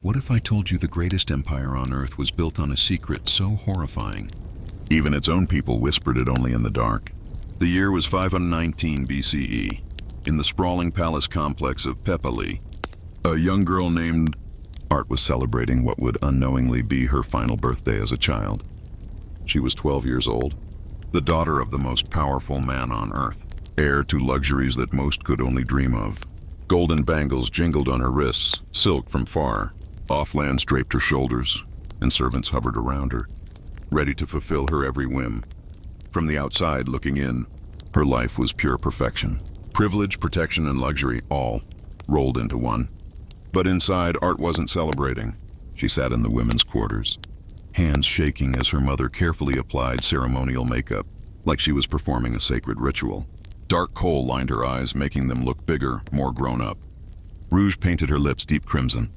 What if I told you the greatest empire on earth was built on a secret so horrifying? Even its own people whispered it only in the dark. The year was 519 BCE. In the sprawling palace complex of Pepali, a young girl named Art was celebrating what would unknowingly be her final birthday as a child. She was 12 years old, the daughter of the most powerful man on earth, heir to luxuries that most could only dream of. Golden bangles jingled on her wrists, silk from far. Offlands draped her shoulders, and servants hovered around her, ready to fulfill her every whim. From the outside looking in, her life was pure perfection. Privilege, protection, and luxury, all rolled into one. But inside, Art wasn't celebrating. She sat in the women's quarters, hands shaking as her mother carefully applied ceremonial makeup, like she was performing a sacred ritual. Dark kohl lined her eyes, making them look bigger, more grown up. Rouge painted her lips deep crimson,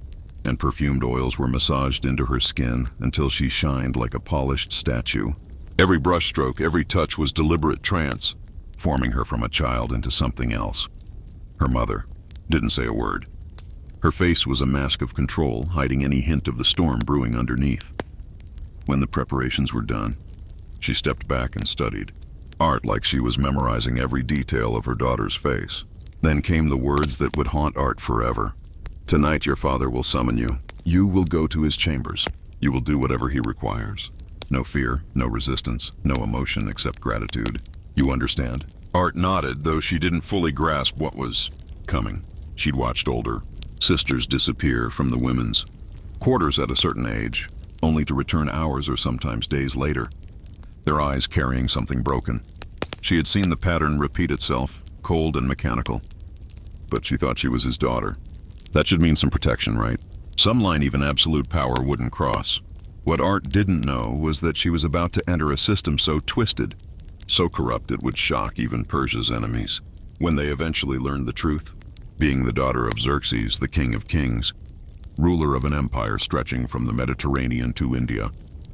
and perfumed oils were massaged into her skin until she shined like a polished statue. Every brushstroke, every touch was deliberate trance, forming her from a child into something else. Her mother didn't say a word. Her face was a mask of control, hiding any hint of the storm brewing underneath. When the preparations were done, she stepped back and studied Art like she was memorizing every detail of her daughter's face. Then came the words that would haunt Art forever. Tonight your father will summon you. You will go to his chambers. You will do whatever he requires. No fear, no resistance, no emotion except gratitude. You understand? Art nodded, though she didn't fully grasp what was coming. She'd watched older sisters disappear from the women's quarters at a certain age, only to return hours or sometimes days later, their eyes carrying something broken. She had seen the pattern repeat itself, cold and mechanical. But she thought she was his daughter. That should mean some protection, right? Some line even absolute power wouldn't cross. What Art didn't know was that she was about to enter a system so twisted, so corrupt it would shock even Persia's enemies. When they eventually learned the truth, being the daughter of Xerxes, the king of kings, ruler of an empire stretching from the Mediterranean to India,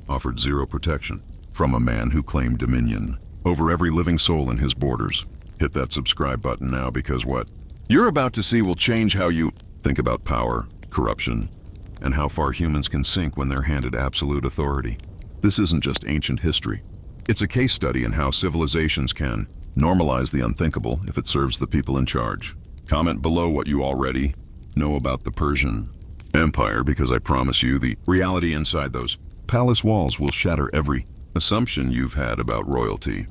offered zero protection from a man who claimed dominion over every living soul in his borders. Hit that subscribe button now, because what you're about to see will change how you think about power, corruption, and how far humans can sink when they're handed absolute authority. This isn't just ancient history. It's a case study in how civilizations can normalize the unthinkable if it serves the people in charge. Comment below what you already know about the Persian Empire, because I promise you the reality inside those palace walls will shatter every assumption you've had about royalty.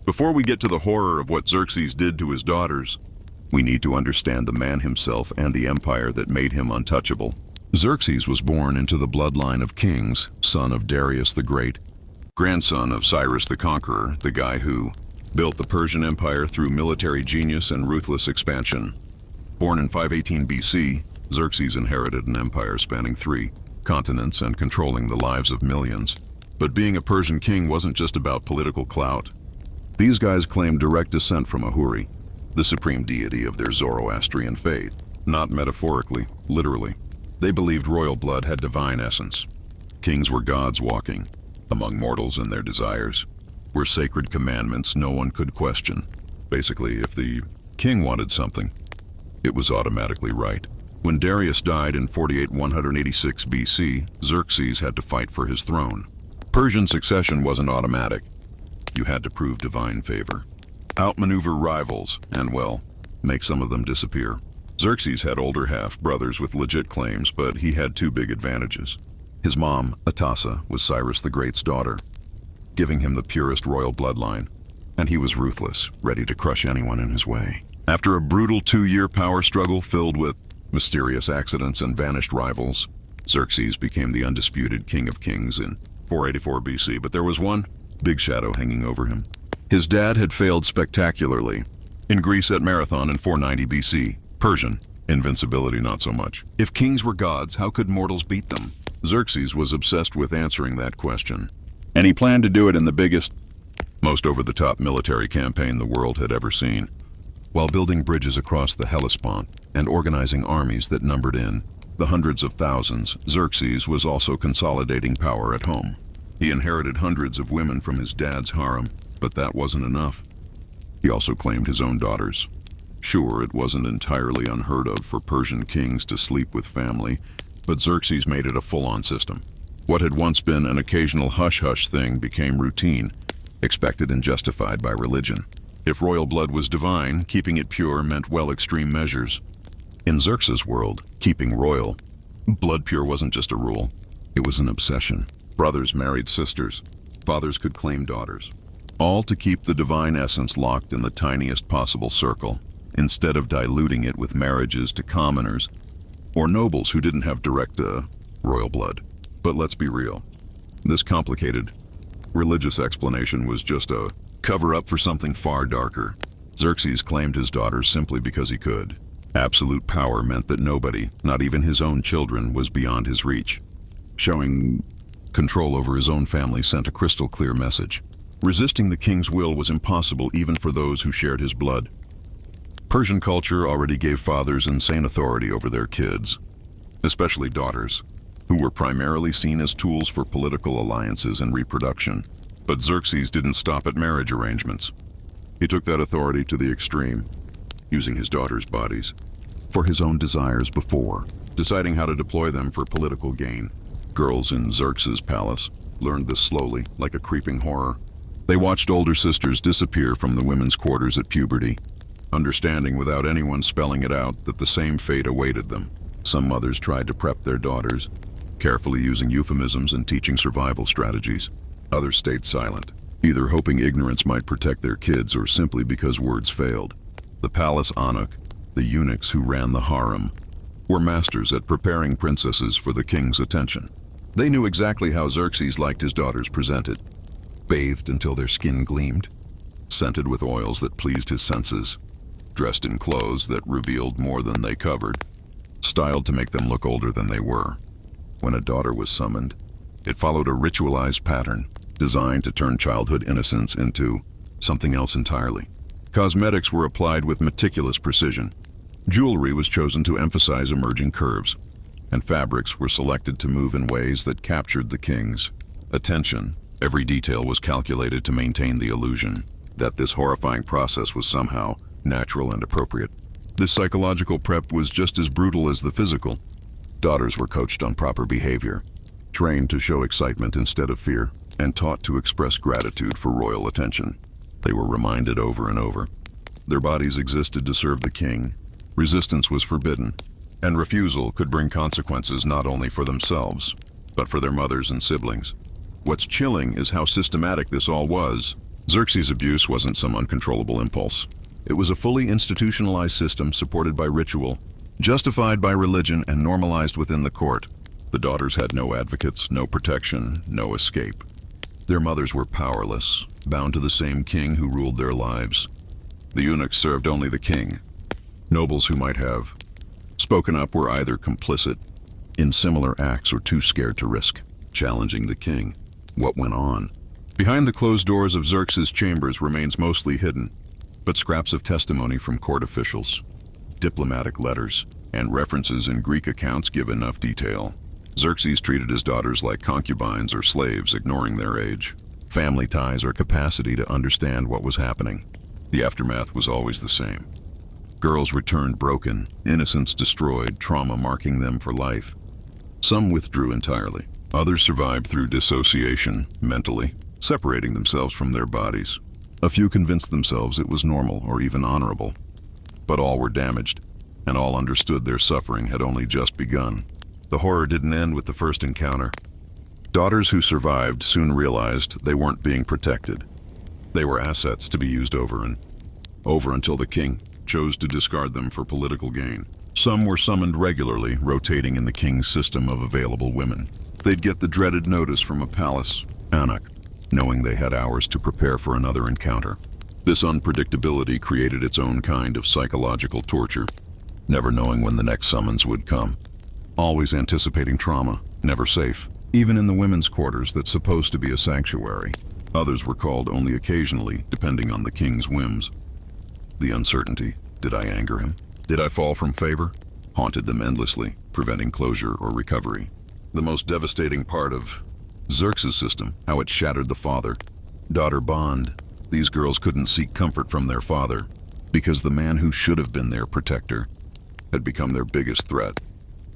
Before we get to the horror of what Xerxes did to his daughters, we need to understand the man himself and the empire that made him untouchable. Xerxes was born into the bloodline of kings, son of Darius the Great, grandson of Cyrus the Conqueror, the guy who built the Persian Empire through military genius and ruthless expansion. Born in 518 BC, Xerxes inherited an empire spanning 3 continents and controlling the lives of millions. But being a Persian king wasn't just about political clout. These guys claimed direct descent from Ahuri, the supreme deity of their Zoroastrian faith. Not metaphorically, literally. They believed royal blood had divine essence. Kings were gods walking among mortals and their desires were sacred commandments no one could question. Basically, if the king wanted something, it was automatically right. When Darius died in 186 BC, Xerxes had to fight for his throne. Persian succession wasn't automatic. You had to prove divine favor, outmaneuver rivals, and, well, make some of them disappear. Xerxes had older half-brothers with legit claims, but he had 2 big advantages. His mom, Atassa, was Cyrus the Great's daughter, giving him the purest royal bloodline, and he was ruthless, ready to crush anyone in his way. After a brutal 2-year power struggle filled with mysterious accidents and vanished rivals, Xerxes became the undisputed king of kings in 484 BC, but there was one big shadow hanging over him. His dad had failed spectacularly in Greece at Marathon in 490 BC. Persian invincibility, not so much. If kings were gods, how could mortals beat them? Xerxes was obsessed with answering that question, and he planned to do it in the biggest, most over-the-top military campaign the world had ever seen. While building bridges across the Hellespont and organizing armies that numbered in the hundreds of thousands, Xerxes was also consolidating power at home. He inherited hundreds of women from his dad's harem, but that wasn't enough. He also claimed his own daughters. Sure, it wasn't entirely unheard of for Persian kings to sleep with family, but Xerxes made it a full-on system. What had once been an occasional hush-hush thing became routine, expected and justified by religion. If royal blood was divine, keeping it pure meant extreme measures. In Xerxes' world, keeping royal blood pure wasn't just a rule. It was an obsession. Brothers married sisters. Fathers could claim daughters. All to keep the divine essence locked in the tiniest possible circle, instead of diluting it with marriages to commoners or nobles who didn't have direct royal blood. But let's be real. This complicated religious explanation was just a cover-up for something far darker. Xerxes claimed his daughters simply because he could. Absolute power meant that nobody, not even his own children, was beyond his reach. Showing control over his own family sent a crystal-clear message. Resisting the king's will was impossible even for those who shared his blood. Persian culture already gave fathers insane authority over their kids, especially daughters, who were primarily seen as tools for political alliances and reproduction. But Xerxes didn't stop at marriage arrangements. He took that authority to the extreme, using his daughters' bodies for his own desires before deciding how to deploy them for political gain. Girls in Xerxes' palace learned this slowly, like a creeping horror. They watched older sisters disappear from the women's quarters at puberty, understanding without anyone spelling it out that the same fate awaited them. Some mothers tried to prep their daughters, carefully using euphemisms and teaching survival strategies. Others stayed silent, either hoping ignorance might protect their kids or simply because words failed. The palace Anuch, the eunuchs who ran the harem, were masters at preparing princesses for the king's attention. They knew exactly how Xerxes liked his daughters presented, bathed until their skin gleamed, scented with oils that pleased his senses, dressed in clothes that revealed more than they covered, styled to make them look older than they were. When a daughter was summoned, it followed a ritualized pattern designed to turn childhood innocence into something else entirely. Cosmetics were applied with meticulous precision. Jewelry was chosen to emphasize emerging curves, and fabrics were selected to move in ways that captured the king's attention. Every detail was calculated to maintain the illusion that this horrifying process was somehow natural and appropriate. This psychological prep was just as brutal as the physical. Daughters were coached on proper behavior, trained to show excitement instead of fear, and taught to express gratitude for royal attention. They were reminded over and over. Their bodies existed to serve the king. Resistance was forbidden, and refusal could bring consequences not only for themselves, but for their mothers and siblings. What's chilling is how systematic this all was. Xerxes' abuse wasn't some uncontrollable impulse. It was a fully institutionalized system supported by ritual, justified by religion, and normalized within the court. The daughters had no advocates, no protection, no escape. Their mothers were powerless, bound to the same king who ruled their lives. The eunuchs served only the king. Nobles who might have spoken up were either complicit in similar acts or too scared to risk challenging the king. What went on behind the closed doors of Xerxes' chambers remains mostly hidden, but scraps of testimony from court officials, diplomatic letters, and references in Greek accounts give enough detail. Xerxes treated his daughters like concubines or slaves, ignoring their age, family ties, or capacity to understand what was happening. The aftermath was always the same. Girls returned broken, innocence destroyed, trauma marking them for life. Some withdrew entirely. Others survived through dissociation, mentally, separating themselves from their bodies. A few convinced themselves it was normal or even honorable. But all were damaged, and all understood their suffering had only just begun. The horror didn't end with the first encounter. Daughters who survived soon realized they weren't being protected. They were assets to be used over and over until the king chose to discard them for political gain. Some were summoned regularly, rotating in the king's system of available women. They'd get the dreaded notice from a palace, Anuch, knowing they had hours to prepare for another encounter. This unpredictability created its own kind of psychological torture, never knowing when the next summons would come. Always anticipating trauma, never safe, even in the women's quarters that's supposed to be a sanctuary. Others were called only occasionally, depending on the king's whims. The uncertainty, did I anger him? Did I fall from favor? Haunted them endlessly, preventing closure or recovery. The most devastating part of Xerxes' system, how it shattered the father-daughter bond. These girls couldn't seek comfort from their father, because the man who should have been their protector had become their biggest threat.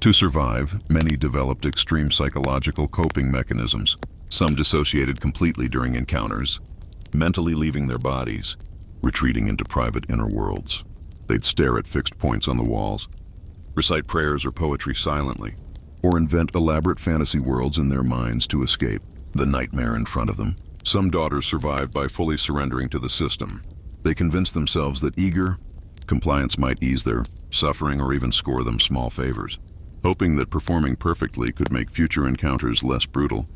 To survive, many developed extreme psychological coping mechanisms. Some dissociated completely during encounters, mentally leaving their bodies, retreating into private inner worlds. They'd stare at fixed points on the walls, recite prayers or poetry silently, or invent elaborate fantasy worlds in their minds to escape the nightmare in front of them. Some daughters survived by fully surrendering to the system. They convinced themselves that eager compliance might ease their suffering or even score them small favors. Hoping that performing perfectly could make future encounters less brutal,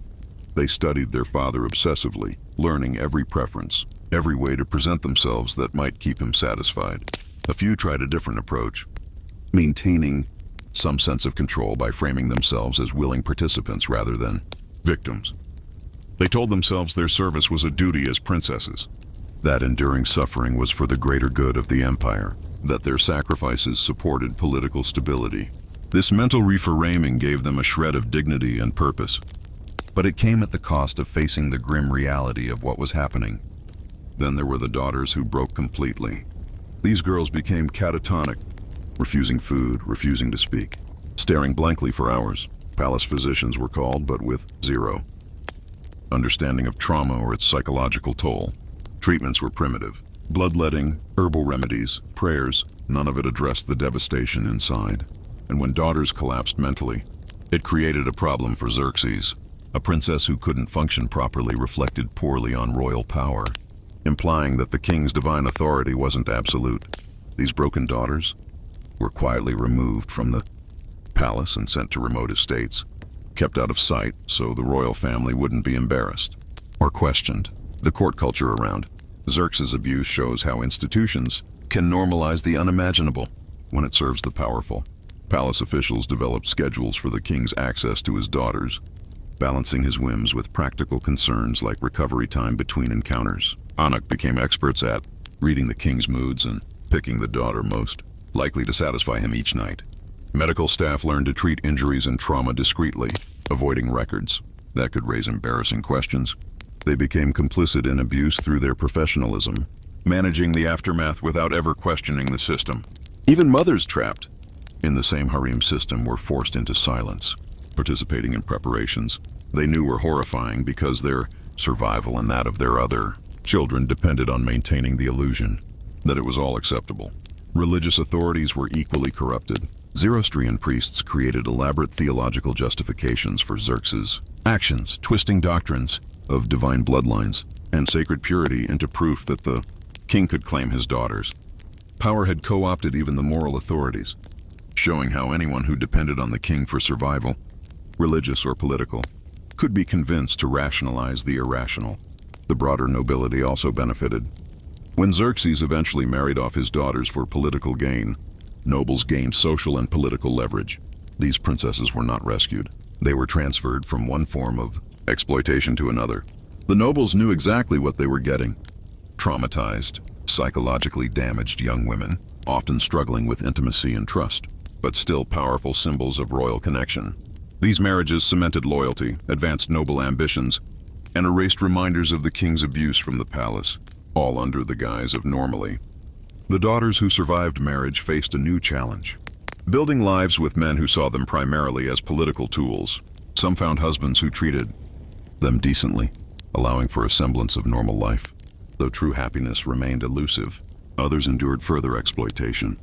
they studied their father obsessively, learning every preference, every way to present themselves that might keep him satisfied. A few tried a different approach, maintaining some sense of control by framing themselves as willing participants rather than victims. They told themselves their service was a duty as princesses, that enduring suffering was for the greater good of the empire, that their sacrifices supported political stability. This mental reframing gave them a shred of dignity and purpose, but it came at the cost of facing the grim reality of what was happening. Then there were the daughters who broke completely. These girls became catatonic, refusing food, refusing to speak, staring blankly for hours. Palace physicians were called, but with zero understanding of trauma or its psychological toll. Treatments were primitive. Bloodletting, herbal remedies, prayers, none of it addressed the devastation inside. And when daughters collapsed mentally, it created a problem for Xerxes. A princess who couldn't function properly reflected poorly on royal power, implying that the king's divine authority wasn't absolute. These broken daughters were quietly removed from the palace and sent to remote estates, kept out of sight so the royal family wouldn't be embarrassed or questioned. The court culture around Xerxes' abuse shows how institutions can normalize the unimaginable when it serves the powerful. Palace officials developed schedules for the king's access to his daughters, balancing his whims with practical concerns like recovery time between encounters. Anak became experts at reading the king's moods and picking the daughter most likely to satisfy him each night. Medical staff learned to treat injuries and trauma discreetly, avoiding records that could raise embarrassing questions. They became complicit in abuse through their professionalism, managing the aftermath without ever questioning the system. Even mothers trapped in the same harem system were forced into silence, participating in preparations they knew were horrifying because their survival and that of their other children depended on maintaining the illusion that it was all acceptable. Religious authorities were equally corrupted. Zoroastrian priests created elaborate theological justifications for Xerxes' actions, twisting doctrines of divine bloodlines and sacred purity into proof that the king could claim his daughters. Power had co-opted even the moral authorities, showing how anyone who depended on the king for survival, religious or political, could be convinced to rationalize the irrational. The broader nobility also benefited. When Xerxes eventually married off his daughters for political gain, nobles gained social and political leverage. These princesses were not rescued. They were transferred from one form of exploitation to another. The nobles knew exactly what they were getting. Traumatized, psychologically damaged young women, often struggling with intimacy and trust, but still powerful symbols of royal connection. These marriages cemented loyalty, advanced noble ambitions, and erased reminders of the king's abuse from the palace, all under the guise of normally. The daughters who survived marriage faced a new challenge, building lives with men who saw them primarily as political tools. Some found husbands who treated them decently, allowing for a semblance of normal life. Though true happiness remained elusive, others endured further exploitation,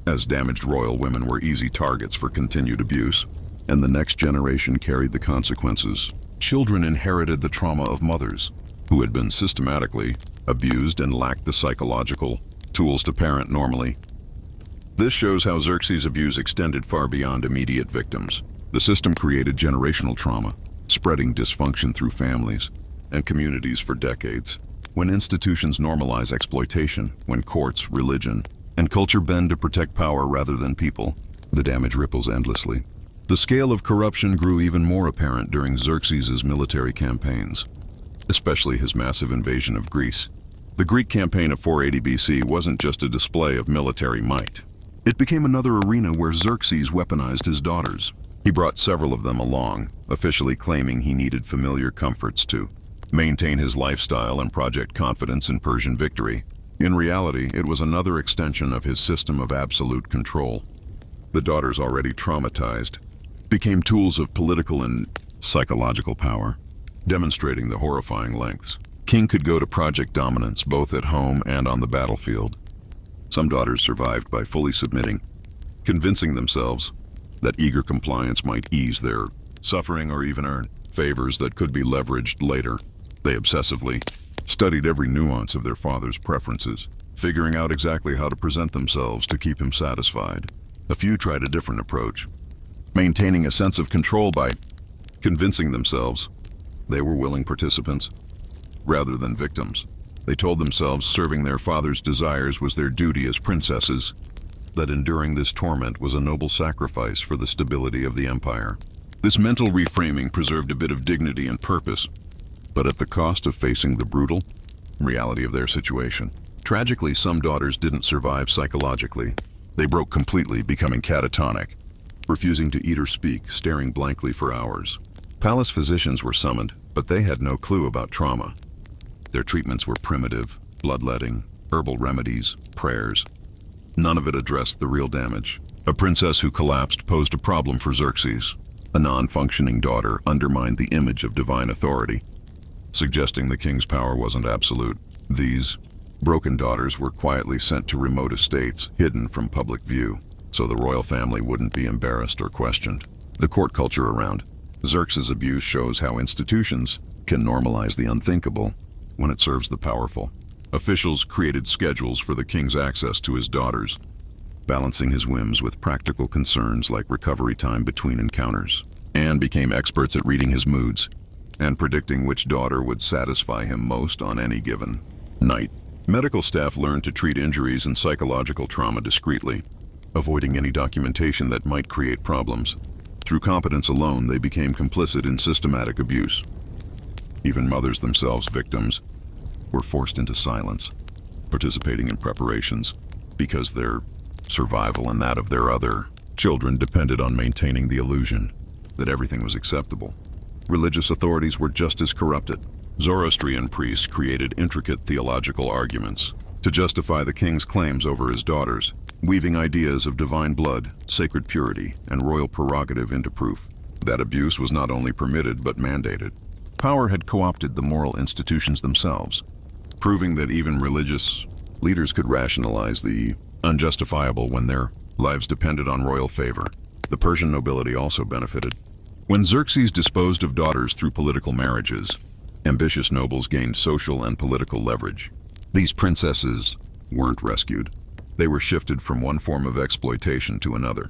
as damaged royal women were easy targets for continued abuse, and the next generation carried the consequences. Children inherited the trauma of mothers, who had been systematically abused and lacked the psychological tools to parent normally. This shows how Xerxes' abuse extended far beyond immediate victims. The system created generational trauma, spreading dysfunction through families and communities for decades. When institutions normalize exploitation, when courts, religion, and culture bend to protect power rather than people, the damage ripples endlessly. The scale of corruption grew even more apparent during Xerxes' military campaigns, especially his massive invasion of Greece. The Greek campaign of 480 BC wasn't just a display of military might. It became another arena where Xerxes weaponized his daughters. He brought several of them along, officially claiming he needed familiar comforts to maintain his lifestyle and project confidence in Persian victory. In reality, it was another extension of his system of absolute control. The daughters, already traumatized, became tools of political and psychological power, demonstrating the horrifying lengths. King could go to project dominance both at home and on the battlefield. Some daughters survived by fully submitting, convincing themselves that eager compliance might ease their suffering or even earn favors that could be leveraged later. They obsessively studied every nuance of their father's preferences, figuring out exactly how to present themselves to keep him satisfied. A few tried a different approach, maintaining a sense of control by convincing themselves they were willing participants rather than victims. They told themselves serving their father's desires was their duty as princesses, that enduring this torment was a noble sacrifice for the stability of the empire. This mental reframing preserved a bit of dignity and purpose, but at the cost of facing the brutal reality of their situation. Tragically, some daughters didn't survive psychologically. They broke completely, becoming catatonic, refusing to eat or speak, staring blankly for hours. Palace physicians were summoned, but they had no clue about trauma. Their treatments were primitive, bloodletting, herbal remedies, prayers. None of it addressed the real damage. A princess who collapsed posed a problem for Xerxes. A non-functioning daughter undermined the image of divine authority, suggesting the king's power wasn't absolute. These broken daughters were quietly sent to remote estates, hidden from public view, so the royal family wouldn't be embarrassed or questioned. The court culture around Xerxes' abuse shows how institutions can normalize the unthinkable when it serves the powerful. Officials created schedules for the king's access to his daughters, balancing his whims with practical concerns like recovery time between encounters, and became experts at reading his moods and predicting which daughter would satisfy him most on any given night. Medical staff learned to treat injuries and psychological trauma discreetly, avoiding any documentation that might create problems. Through competence alone, they became complicit in systematic abuse. Even mothers themselves, victims, were forced into silence, participating in preparations, because their survival and that of their other children depended on maintaining the illusion that everything was acceptable. Religious authorities were just as corrupted. Zoroastrian priests created intricate theological arguments to justify the king's claims over his daughters, weaving ideas of divine blood, sacred purity, and royal prerogative into proof. That abuse was not only permitted but mandated. Power had co-opted the moral institutions themselves, proving that even religious leaders could rationalize the unjustifiable when their lives depended on royal favor. The Persian nobility also benefited. When Xerxes disposed of daughters through political marriages, ambitious nobles gained social and political leverage. These princesses weren't rescued. They were shifted from one form of exploitation to another.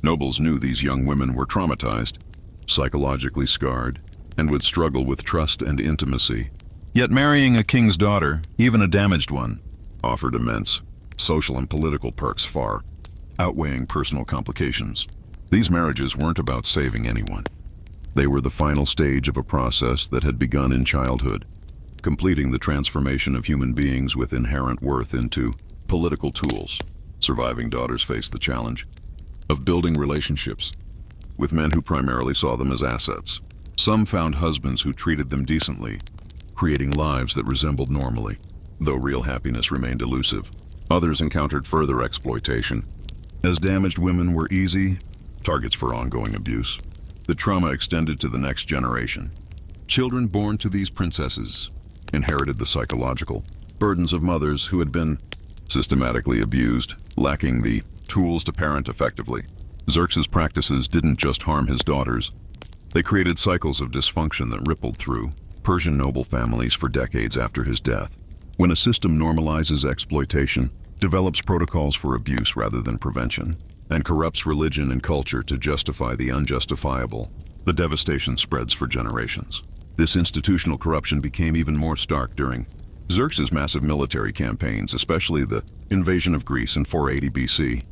Nobles knew these young women were traumatized, psychologically scarred, and would struggle with trust and intimacy. Yet marrying a king's daughter, even a damaged one, offered immense social and political perks, far outweighing personal complications. These marriages weren't about saving anyone. They were the final stage of a process that had begun in childhood, completing the transformation of human beings with inherent worth into political tools. Surviving daughters faced the challenge of building relationships with men who primarily saw them as assets. Some found husbands who treated them decently, creating lives that resembled normally, though real happiness remained elusive. Others encountered further exploitation, as damaged women were easy targets for ongoing abuse. The trauma extended to the next generation. Children born to these princesses inherited the psychological burdens of mothers who had been systematically abused, lacking the tools to parent effectively. Xerxes' practices didn't just harm his daughters. They created cycles of dysfunction that rippled through Persian noble families for decades after his death. When a system normalizes exploitation, develops protocols for abuse rather than prevention, and corrupts religion and culture to justify the unjustifiable, the devastation spreads for generations. This institutional corruption became even more stark during Xerxes' massive military campaigns, especially the invasion of Greece in 480 BC.